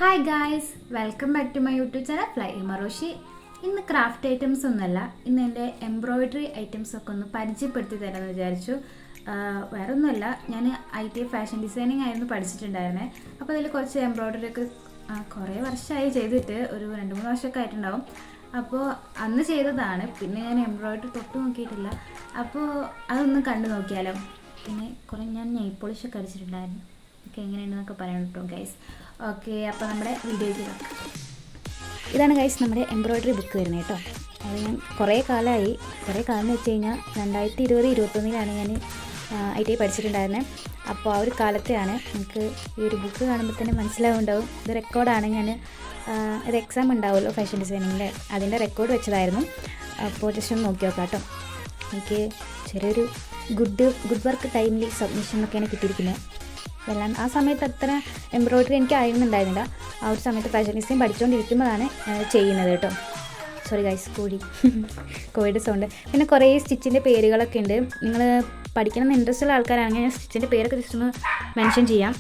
Hi guys, welcome back to my YouTube channel fly മറോഷി. ഇന്ന് craft items ഒന്നുമല്ല, ഇന്ന് എൻ്റെ എംബ്രോയിഡറി ഐറ്റംസ് ഒക്കെ ഒന്ന് പരിചയപ്പെടുത്തി തരാമെന്ന് വിചാരിച്ചു. വേറെ ഒന്നുമല്ല, ഞാൻ IT ഫാഷൻ ഡിസൈനിങ് ആയിരുന്നു പഠിച്ചിട്ടുണ്ടായിരുന്നത്. അപ്പോൾ അതിൽ കുറച്ച് എംബ്രോയിഡറി ഒക്കെ കുറേ വർഷമായി ചെയ്തിട്ട്, ഒരു 2-3 വർഷമൊക്കെ ആയിട്ടുണ്ടാവും. അപ്പോൾ അന്ന് ചെയ്തതാണ്. പിന്നെ ഞാൻ എംബ്രോയിഡറി തൊട്ട് നോക്കിയിട്ടില്ല. അപ്പോൾ അതൊന്ന് കണ്ടു നോക്കിയാലോ. പിന്നെ കുറേ ഞാൻ നെയിൽ പോളിഷൊക്കെ അടിച്ചിട്ടുണ്ടായിരുന്നു. ഓക്കെ, എങ്ങനെയുണ്ടെന്നൊക്കെ പറയാൻ കേട്ടോ ഗൈസ്. ഓക്കെ, അപ്പോൾ നമ്മുടെ വീഡിയോയ്ക്ക് നോക്കാം. ഇതാണ് ഗൈസ് നമ്മുടെ എംബ്രോയിഡറി ബുക്ക് വരുന്നത് കേട്ടോ. അത് ഞാൻ കുറേ കാലം എന്ന് വെച്ച് കഴിഞ്ഞാൽ 2020-2021 ഞാൻ IT പഠിച്ചിട്ടുണ്ടായിരുന്നത്. അപ്പോൾ ആ ഒരു കാലത്തെയാണ്. നമുക്ക് ഈ ഒരു ബുക്ക് കാണുമ്പോൾ തന്നെ മനസ്സിലാവുണ്ടാവും ഇത് റെക്കോർഡാണ്. ഞാൻ ഇത് എക്സാം ഉണ്ടാവുമല്ലോ ഫാഷൻ ഡിസൈനിങ്ങിൻ്റെ, അതിൻ്റെ റെക്കോർഡ് വെച്ചതായിരുന്നു. അപ്പോൾ ജസ്റ്റ് ഒന്ന് നോക്കി നോക്കാം കേട്ടോ. എനിക്ക് ചെറിയൊരു ഗുഡ് വർക്ക് ടൈമിൽ സബ്മിഷനൊക്കെയാണ് കിട്ടിയിരിക്കുന്നത്. എല്ലാം ആ സമയത്ത് അത്ര എംബ്രോയിഡറി എനിക്ക് അറിയുന്നുണ്ടായിരുന്നില്ല. ആ ഒരു സമയത്ത് ഫാഷൻ ഡിസൈൻ പഠിച്ചുകൊണ്ടിരിക്കുമ്പോഴാണ് ചെയ്യുന്നത് കേട്ടോ. സോറി ഗൈസ്, കോഴിയുടെ സൗണ്ട്. പിന്നെ കുറേ സ്റ്റിച്ചിൻ്റെ പേരുകളൊക്കെ ഉണ്ട്. നിങ്ങൾ പഠിക്കണം ഇൻട്രസ്റ്റ് ഉള്ള ആൾക്കാരാണെങ്കിൽ ഞാൻ സ്റ്റിച്ചിൻ്റെ പേരൊക്കെ ജസ്റ്റ് ഒന്ന് മെൻഷൻ ചെയ്യാം.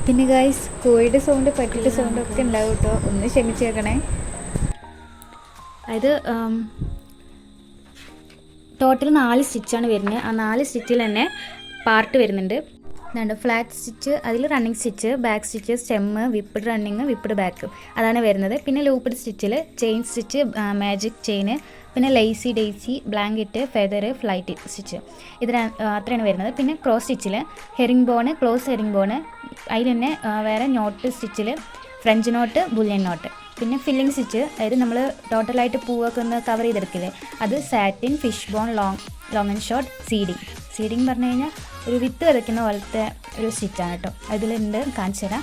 പിന്നെ ഗൈസ്, കോഴിയുടെ സൗണ്ട് പട്ടിയുടെ സൗണ്ട് ഒക്കെ ഉണ്ടാവും കേട്ടോ, ഒന്ന് ക്ഷമിച്ചേക്കണേ. അതായത് ടോട്ടൽ 4 സ്റ്റിച്ചാണ് വരുന്നത്. ആ 4 സ്റ്റിച്ചിൽ തന്നെ പാർട്ട് വരുന്നുണ്ട്. ഇതുണ്ട് ഫ്ലാറ്റ് സ്റ്റിച്ച്, അതിൽ running stitch, back stitch, stem, whipped running, whipped back, അതാണ് വരുന്നത്. പിന്നെ ലൂപ്പ്ഡ് സ്റ്റിച്ചിൽ ചെയിൻ സ്റ്റിച്ച്, മാജിക് ചെയിന്, പിന്നെ lazy daisy, blanket, feather, flight stitch, അത്രയാണ് വരുന്നത്. പിന്നെ ക്രോസ് സ്റ്റിച്ചിൽ herringbone, close herringbone, അതിൽ തന്നെ വേറെ നോട്ട് സ്റ്റിച്ചിൽ ഫ്രഞ്ച് നോട്ട്, ബുള്ളിയൻ നോട്ട്. പിന്നെ ഫില്ലിംഗ് സ്റ്റിച്ച്, അതായത് നമ്മൾ ടോട്ടലായിട്ട് പൂവൊക്കെ ഒന്ന് കവർ ചെയ്തെടുക്കില്ലേ, അത് satin, fishbone, long and short, seeding പറഞ്ഞു കഴിഞ്ഞാൽ ഒരു വിത്ത് വിതയ്ക്കുന്ന പോലത്തെ ഒരു സ്റ്റിച്ചാണ് കേട്ടോ. അതിലുണ്ട്, കാണിച്ചു തരാം.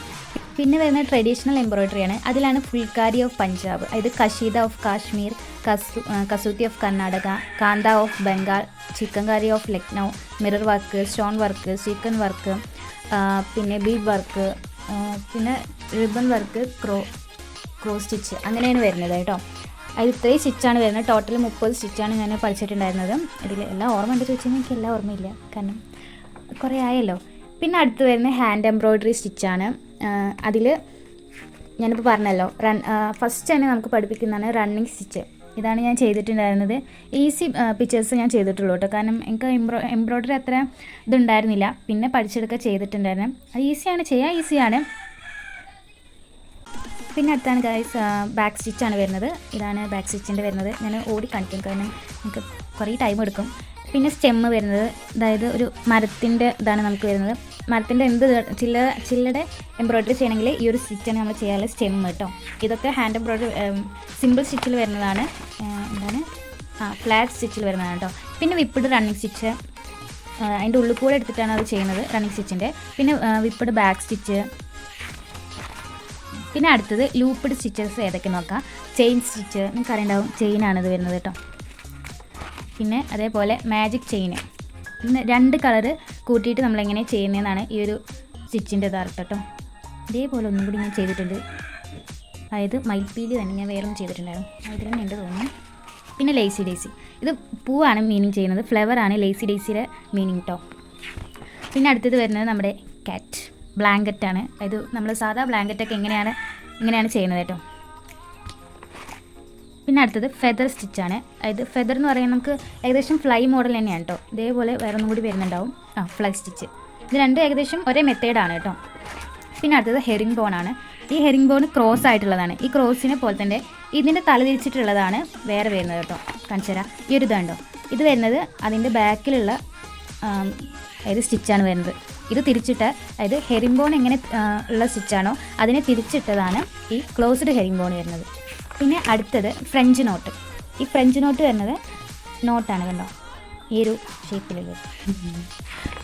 പിന്നെ വരുന്ന ട്രഡീഷണൽ എംബ്രോയിഡറിയാണ്. അതിലാണ് ഫുൾക്കാരി ഓഫ് പഞ്ചാബ്, അതായത് കഷീദ of Kashmir, കസൂത്തി of Karnataka, kantha of Bengal, chikankari of Lucknow, mirror work, stone work, sequin work, പിന്നെ ബീഡ് വർക്ക്, പിന്നെ റിബൺ വർക്ക്, ക്രോസ് സ്റ്റിച്ച്, അങ്ങനെയാണ് വരുന്നത് കേട്ടോ. അത് ഇത്രയും സ്റ്റിച്ചാണ് വരുന്നത്. ടോട്ടൽ 30 സ്റ്റിച്ചാണ് ഞാൻ പഠിച്ചിട്ടുണ്ടായിരുന്നത്. ഇതിൽ എല്ലാം ഓർമ്മ ഉണ്ട് ചോദിച്ചാൽ എനിക്ക് എല്ലാം ഓർമ്മയില്ല, കാരണം കുറേ ആയല്ലോ. പിന്നെ അടുത്ത് വരുന്നത് ഹാൻഡ് എംബ്രോയിഡറി സ്റ്റിച്ചാണ്. അതിൽ ഞാനിപ്പോൾ പറഞ്ഞല്ലോ, ഫസ്റ്റ് തന്നെ നമുക്ക് പഠിപ്പിക്കുന്നതാണ് റണ്ണിങ് സ്റ്റിച്ച്. ഇതാണ് ഞാൻ ചെയ്തിട്ടുണ്ടായിരുന്നത്. ഈസി പിക്ചേഴ്സ് ഞാൻ ചെയ്തിട്ടുള്ളൂ കേട്ടോ, കാരണം എനിക്ക് എംബ്രോയിഡറി അത്ര ഇതുണ്ടായിരുന്നില്ല. പിന്നെ പഠിച്ചെടുക്കുക ചെയ്തിട്ടുണ്ടായിരുന്നു. അത് ഈസിയാണ്. പിന്നെ അടുത്താണ് ഗൈസ് ബാക്ക് സ്റ്റിച്ചാണ് വരുന്നത്. ഇതാണ് ബാക്ക് സ്റ്റിച്ചിൻ്റെ വരുന്നത്. ഞാൻ ഓടി കാണിക്കും, കാരണം നമുക്ക് കുറേ ടൈം എടുക്കും. പിന്നെ സ്റ്റെമ്മ് വരുന്നത്, അതായത് ഒരു മരത്തിൻ്റെ ഇതാണ് നമുക്ക് വരുന്നത്. മരത്തിൻ്റെ ചില്ലയുടെ എംബ്രോയിഡറി ചെയ്യണമെങ്കിൽ ഈ ഒരു സ്റ്റിച്ചാണ് നമ്മൾ ചെയ്യാനുള്ള സ്റ്റെമ്മ് കേട്ടോ. ഇതൊക്കെ ഹാൻഡ് എംബ്രോയിഡറി സിമ്പിൾ സ്റ്റിച്ചിൽ വരുന്നതാണ്. ഫ്ലാറ്റ് സ്റ്റിച്ചിൽ വരുന്നതാണ് കേട്ടോ. പിന്നെ വിപ്പ്ഡ് റണ്ണിങ് സ്റ്റിച്ച്, അതിൻ്റെ ഉള്ളിൽ കൂടെ എടുത്തിട്ടാണ് അത് ചെയ്യുന്നത്, റണ്ണിങ് സ്റ്റിച്ചിൻ്റെ. പിന്നെ വിപ്പ്ഡ് ബാക്ക് സ്റ്റിച്ച്. പിന്നെ അടുത്തത് ലൂപ്പ്ഡ് സ്റ്റിച്ചസ് ഏതൊക്കെ നോക്കാം. ചെയിൻ സ്റ്റിച്ച്, നിങ്ങൾക്ക് അറിയണ്ടാവും, ചെയിനാണിത് വരുന്നത് കേട്ടോ. പിന്നെ അതേപോലെ മാജിക് ചെയിന്. പിന്നെ 2 കളറ് കൂട്ടിയിട്ട് നമ്മളെങ്ങനെ ചെയ്യുന്നതെന്നാണ് ഈ ഒരു സ്റ്റിച്ചിൻ്റെ യഥാർത്ഥം കേട്ടോ. ഇതേപോലെ ഒന്നും കൂടി ഞാൻ ചെയ്തിട്ടുണ്ട്, അതായത് മയിൽപ്പീലി തന്നെ ഞാൻ വേറെ ചെയ്തിട്ടുണ്ടായിരുന്നു, അതിൽ തന്നെ ഉണ്ട് തോന്നുന്നു. പിന്നെ ലേസി ഡേസി, ഇത് പൂവാണ് മീനിങ് ചെയ്യുന്നത്, ഫ്ലവറാണ് ലേസി ഡേസിയുടെ മീനിങ് കേട്ടോ. പിന്നെ അടുത്തത് വരുന്നത് നമ്മുടെ കാറ്റ് ബ്ലാങ്കറ്റാണ്. അതായത് നമ്മൾ സാധാ ബ്ലാങ്കറ്റൊക്കെ ഇങ്ങനെയാണ് ചെയ്യുന്നത് കേട്ടോ. പിന്നെ അടുത്തത് ഫെദർ സ്റ്റിച്ചാണ്. അതായത് ഫെദർ എന്ന് പറയുന്നത് നമുക്ക് ഏകദേശം ഫ്ലൈ മോഡൽ തന്നെയാണ് കേട്ടോ. ഇതേപോലെ വേറെ ഒന്നും കൂടി വരുന്നുണ്ടാവും, ഫ്ലൈ സ്റ്റിച്ച്. ഇത് 2 ഏകദേശം ഒരേ മെത്തേഡാണ് കേട്ടോ. പിന്നെ അടുത്തത് ഹെറിംഗ് ബോണാണ്. ഈ ഹെറിംഗ് ബോൺ ക്രോസ് ആയിട്ടുള്ളതാണ്. ഈ ക്രോസിനെ പോലെ തന്നെ ഇതിൻ്റെ തല തിരിച്ചിട്ടുള്ളതാണ് വേറെ വരുന്നത് കേട്ടോ. കാണിച്ചു തരാം. ഈ ഒരു ഇതുണ്ടോ, ഇത് വരുന്നത് അതിൻ്റെ ബാക്കിലുള്ള അതായത് സ്റ്റിച്ചാണ് വരുന്നത്. ഇത് തിരിച്ചിട്ട്, അതായത് ഹെറിംഗ് ബോൺ എങ്ങനെ ഉള്ള സ്റ്റിച്ചാണോ അതിനെ തിരിച്ചിട്ടതാണ് ഈ ക്ലോസ്ഡ് ഹെറിംഗ് ബോൺ വരുന്നത്. പിന്നെ അടുത്തത് ഫ്രഞ്ച് നോട്ട്. ഈ ഫ്രഞ്ച് നോട്ട് വരുന്നത് നോട്ടാണ് കണ്ടോ, ഈ ഒരു ഷേപ്പിലുള്ളത്.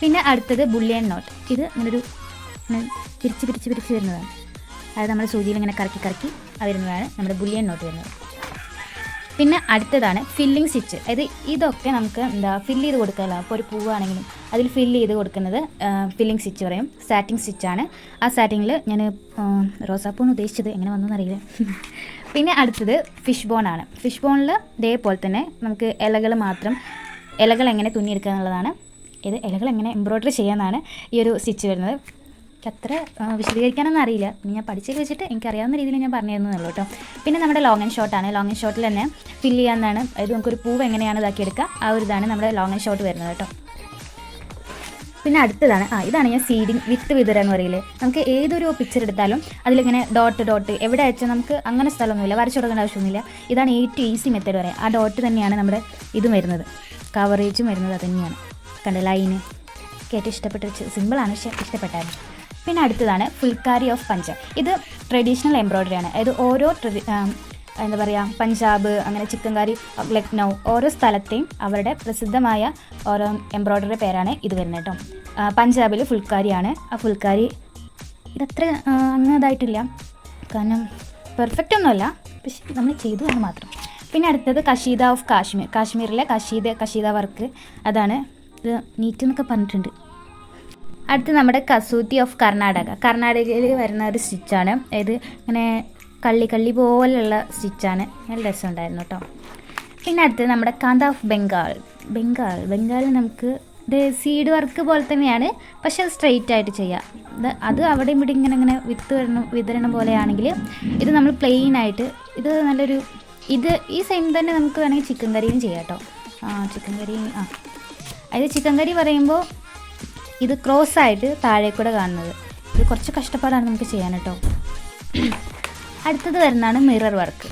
പിന്നെ അടുത്തത് ബുള്ളിയൻ നോട്ട്. ഇത് ഇങ്ങനൊരു പിരിച്ച് വരുന്നതാണ്. അതായത് നമ്മൾ സൂചിയിൽ ഇങ്ങനെ കറക്കി വരുന്നതാണ് നമ്മുടെ ബുള്ളിയൻ നോട്ട് വരുന്നത്. പിന്നെ അടുത്തതാണ് ഫില്ലിംഗ് സ്റ്റിച്ച്. അതായത് ഇതൊക്കെ നമുക്ക് ഫില്ല് ചെയ്ത് കൊടുക്കാമല്ലോ. അപ്പോൾ ഒരു പൂവാണെങ്കിലും അതിൽ ഫില്ല് ചെയ്ത് കൊടുക്കുന്നത് ഫില്ലിംഗ് സ്റ്റിച്ച് പറയും. സാറ്റിങ് സ്റ്റിച്ചാണ്. ആ സാറ്റിങ്ങിൽ ഞാൻ റോസാപ്പൂണ് ഉദ്ദേശിച്ചത്, എങ്ങനെ വന്നതെന്നറിയില്ല. പിന്നെ അടുത്തത് ഫിഷ് ബോണാണ്. ഫിഷ് ബോണിൽ ഇതേപോലെ തന്നെ നമുക്ക് ഇലകൾ എങ്ങനെ തുന്നിയെടുക്കുക എന്നുള്ളതാണ്. ഇത് ഇലകൾ എങ്ങനെ എംബ്രോയിഡറി ചെയ്യാമെന്നാണ് ഈ ഒരു സ്റ്റിച്ച് വരുന്നത്. എനിക്ക് അത്ര വിശദീകരിക്കാനൊന്നും അറിയില്ല. പിന്നെ ഞാൻ പഠിച്ചൊക്കെ വെച്ചിട്ട് എനിക്കറിയാവുന്ന രീതിയിൽ ഞാൻ പറഞ്ഞു തരുന്നുള്ളൂ കേട്ടോ. പിന്നെ നമ്മുടെ ലോങ് ആൻഡ് ഷോർട്ടാണ്. ലോങ് ആൻഡ് ഷോർട്ടിൽ തന്നെ ഫില്ല് ചെയ്യാമെന്നാണ്. അതായത് നമുക്കൊരു പൂവ് എങ്ങനെയാണ് ഇതാക്കിയെടുക്കുക, ആ ഒരു ഇതാണ് നമ്മുടെ ലോങ് ആൻഡ് ഷോർട്ട് വരുന്നത് കേട്ടോ. പിന്നെ അടുത്തതാണ് ഇതാണ് ഞാൻ സീഡിങ് വിത്ത് വിതര എന്ന് പറയില്ലേ. നമുക്ക് ഏതൊരു പിക്ചർ എടുത്താലും അതിലിങ്ങനെ ഡോട്ട് എവിടെ അയച്ചാൽ നമുക്ക് അങ്ങനെ സ്ഥലമൊന്നുമില്ല, വരച്ചു കൊടുക്കേണ്ട ആവശ്യമൊന്നുമില്ല. ഇതാണ് ഏറ്റവും ഈസി മെത്തേഡ് പറയാം. ആ ഡോട്ട് തന്നെയാണ് നമ്മുടെ ഇതും വരുന്നത്, കവറേജും വരുന്നത് അത് തന്നെയാണ്. കണ്ട ലൈന് ഏറ്റവും ഇഷ്ടപ്പെട്ട സിമ്പിളാണ്, പക്ഷേ ഇഷ്ടപ്പെട്ടായിരുന്നു. പിന്നെ അടുത്തതാണ് ഫുൽക്കാരി ഓഫ് പഞ്ചാബ്. ഇത് ട്രഡീഷണൽ എംബ്രോയ്ഡറി ആണ്. അതായത് ഓരോ എന്താ പറയുക, പഞ്ചാബ്, അങ്ങനെ ചിക്കൻകാരി, ലക്നൗ, ഓരോ സ്ഥലത്തെയും അവരുടെ പ്രസിദ്ധമായ ഓരോ എംബ്രോയ്ഡറി പേരാണ് ഇത് വരുന്നത് കേട്ടോ. പഞ്ചാബിൽ ഫുൽക്കാരിയാണ്. ആ ഫുൽക്കാരി ഇതത്ര അങ്ങനെ ഇതായിട്ടില്ല, കാരണം പെർഫെക്റ്റ് ഒന്നുമല്ല, പക്ഷേ നമ്മൾ ചെയ്തു എന്ന് മാത്രം. പിന്നെ അടുത്തത് കഷീദ ഓഫ് കാശ്മീർ. കാശ്മീരിലെ കഷീദ വർക്ക്, അതാണ് ഇത് നീറ്റ് എന്നൊക്കെ പറഞ്ഞിട്ടുണ്ട്. അടുത്ത് നമ്മുടെ കസൂത്തി ഓഫ് കർണാടകയിൽ വരുന്ന ഒരു സ്റ്റിച്ചാണ്. അതായത് ഇങ്ങനെ കള്ളി പോലെയുള്ള സ്റ്റിച്ചാണ്. നല്ല രസമുണ്ടായിരുന്നു കേട്ടോ. പിന്നെ അടുത്തത് നമ്മുടെ കാന്ത ഓഫ് ബംഗാൾ നമുക്ക് ഇത് സീഡ് വർക്ക് പോലെ തന്നെയാണ്, പക്ഷെ അത് സ്ട്രെയിറ്റ് ആയിട്ട് ചെയ്യാം. അത് അവിടെ ഇവിടെ ഇങ്ങനെ വിതരണം പോലെയാണെങ്കിൽ ഇത് നമ്മൾ പ്ലെയിൻ ആയിട്ട്, ഇത് നല്ലൊരു ഈ സെയിം തന്നെ നമുക്ക് വേണമെങ്കിൽ ചിക്കൻ കറിയും ചെയ്യാം കേട്ടോ. അതായത് ചിക്കൻ കറി പറയുമ്പോൾ ഇത് ക്രോസ് ആയിട്ട് താഴേക്കൂടെ കാണുന്നത്, ഇത് കുറച്ച് കഷ്ടപ്പാടാണ് നമുക്ക് ചെയ്യാൻ കേട്ടോ. അടുത്തത് വരുന്നതാണ് മിറർ വർക്ക്.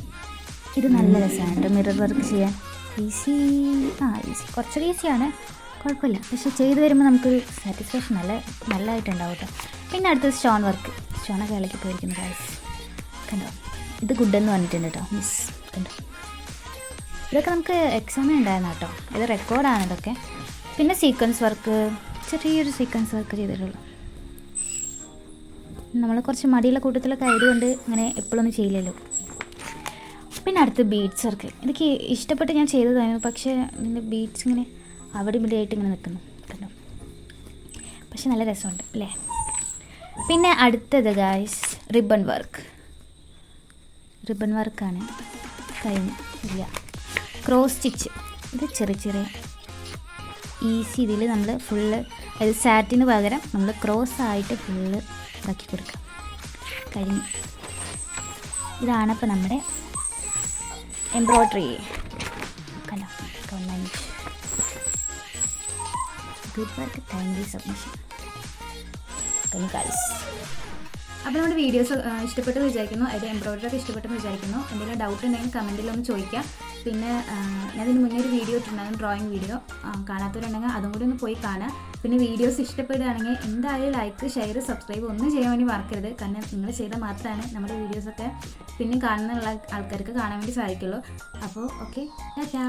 ഇത് നല്ല രസമാണ് കേട്ടോ മിറർ വർക്ക് ചെയ്യാൻ. ഈസി കുറച്ചൊരു ഈസിയാണ്, കുഴപ്പമില്ല, പക്ഷെ ചെയ്ത് വരുമ്പോൾ നമുക്കൊരു സാറ്റിസ്ഫാക്ഷൻ നല്ലതായിട്ടുണ്ടാവും കേട്ടോ. പിന്നെ അടുത്തത് സ്റ്റോൺ വർക്ക്. സ്റ്റോണൊക്കെ ഇളക്കി പോയിരിക്കുന്നു ഗൈസ്, കണ്ടോ. ഇത് ഗുഡെന്ന് പറഞ്ഞിട്ടുണ്ട് കേട്ടോ, കണ്ടോ. ഇതൊക്കെ നമുക്ക് എക്സാമിന് ഉണ്ടായിരുന്നു കേട്ടോ, ഇത് റെക്കോർഡാണ് ഇതൊക്കെ. പിന്നെ സീക്വൻസ് വർക്ക്, ചെറിയൊരു സീക്വൻസ് വർക്ക് ചെയ്തിട്ടുള്ളൂ. നമ്മൾ കുറച്ച് മടിയുള്ള കൂട്ടത്തിലൊക്കെ ആയതുകൊണ്ട് ഇങ്ങനെ എപ്പോഴൊന്നും ചെയ്യില്ലല്ലോ. പിന്നെ അടുത്ത് ബീഡ്സ് വർക്ക്. എനിക്ക് ഇഷ്ടപ്പെട്ട് ഞാൻ ചെയ്തതായിരുന്നു, പക്ഷേ ഇതിൻ്റെ ബീഡ്സ് ഇങ്ങനെ അവിടെ ഇവിടെ ആയിട്ട് ഇങ്ങനെ നിൽക്കുന്നു കണ്ടോ, പക്ഷെ നല്ല രസമുണ്ട് അല്ലേ. പിന്നെ അടുത്തത് ഗായ്സ് റിബൺ വർക്കാണ്. കഴിഞ്ഞു ഇല്ല. ക്രോസ് സ്റ്റിച്ച്, ഇത് ചെറിയ ഈസി ഇതിൽ നമ്മൾ ഫുള്ള്, അതായത് സാറ്റിന് പകരം നമ്മൾ ക്രോസ് ആയിട്ട് ഫുള്ള് ഇതാക്കി കൊടുക്കാം. കഴിഞ്ഞു. ഇതാണ് ഇപ്പോൾ നമ്മുടെ എംബ്രോയ്ഡറി കണ്ടോ. Good work, thank you submission. കഴിഞ്ഞു ഗൈസ്. അപ്പോൾ നമ്മുടെ വീഡിയോസ് ഇഷ്ടപ്പെട്ടെന്ന് വിചാരിക്കുന്നു, അതായത് എംബ്രോയ്ഡറി ഒക്കെ ഇഷ്ടപ്പെട്ടെന്ന് വിചാരിക്കുന്നു. എന്തെങ്കിലും ഡൗട്ട് ഉണ്ടെങ്കിൽ കമൻറ്റിലൊന്ന് ചോദിക്കാം. പിന്നെ ഞാനിതിന് മുന്നേ ഒരു വീഡിയോ ഇട്ടിട്ടുണ്ടാകും, ഡ്രോയിങ് വീഡിയോ, കാണാത്തവരുണ്ടെങ്കിൽ അതും കൂടി ഒന്ന് പോയി കാണാം. പിന്നെ വീഡിയോസ് ഇഷ്ടപ്പെടുകയാണെങ്കിൽ എന്തായാലും ലൈക്ക്, ഷെയർ, സബ്സ്ക്രൈബ് ഒന്നും ചെയ്യാൻ വേണ്ടി മറക്കരുത്. കാരണം നിങ്ങൾ ചെയ്താൽ മാത്രമാണ് നമ്മുടെ വീഡിയോസൊക്കെ പിന്നെ കാണുന്ന ആൾക്കാർക്ക് കാണാൻ വേണ്ടി സാധിക്കുള്ളൂ. അപ്പോൾ ഓക്കെ, ടാറ്റാ.